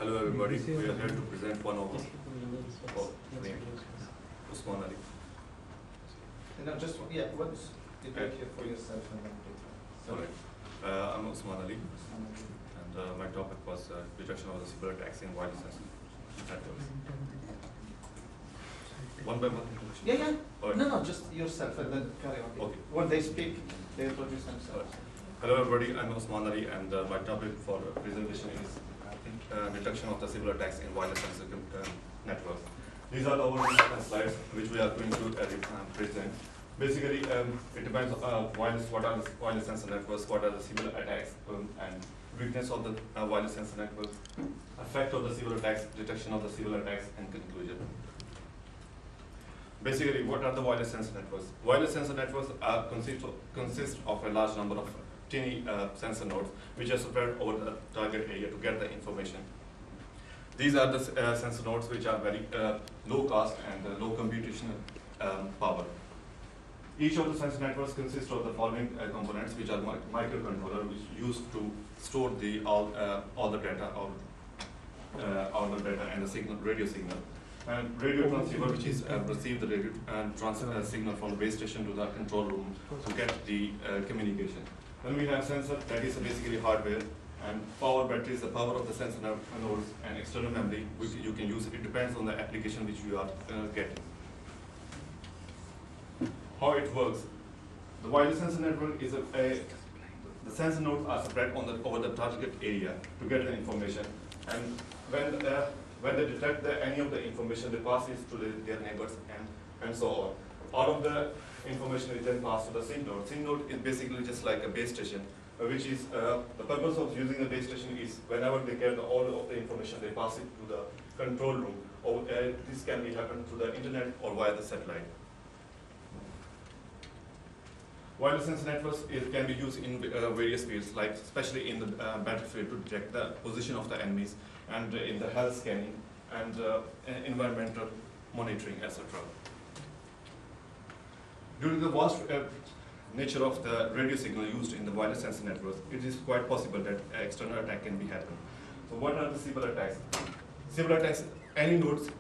Hello everybody, we are here to present one of our name, Usman Ali. No, just what's the take here for yourself and then Sorry, I'm Usman Ali, and my topic was detection of the cyber attacks in wireless networks. One by one introduction. Yeah. Or- No, just yourself and then carry on. Okay. When they speak, they introduce themselves. Hello everybody, I'm Usman Ali, and my topic for presentation is detection of the cyber attacks in wireless networks. These are our slides which we are going to present. Basically, it depends on what are the wireless sensor networks, what are the cyber attacks, and weakness of the wireless sensor networks, effect of the cyber attacks, detection of the cyber attacks, and conclusion. Basically, what are the wireless sensor networks? Wireless sensor networks consist of a large number of tiny sensor nodes which are spread over the target area to get the information. These are the sensor nodes which are very low cost and low computational power. Each of the sensor networks consists of the following components, which are microcontroller, which is used to store all the data and the signal, radio signal. And radio transceiver, which is receive the radio and transfer signal from the base station to the control room to get the communication. Then we have sensor, that is basically hardware, and power batteries, the power of the sensor nodes, and external memory, which you can use. It depends on the application which you are getting. How it works? The wireless sensor network is the sensor nodes are spread over the target area to get the information, and when they detect any of the information, they pass it to their neighbors and so on. All of the information is then passed to the SIM node. SIM node is basically just like a base station, which is the purpose of using the base station is whenever they get all of the information, they pass it to the control room. Or this can be happen through the internet or via the satellite. Wireless sensor networks can be used in various fields, like especially in the battlefield to detect the position of the enemies, and in the health scanning and environmental monitoring, etc. Due to the vast nature of the radio signal used in the wireless sensor networks, it is quite possible that external attack can be happen. So what are the cyber attacks? Cyber attacks, any nodes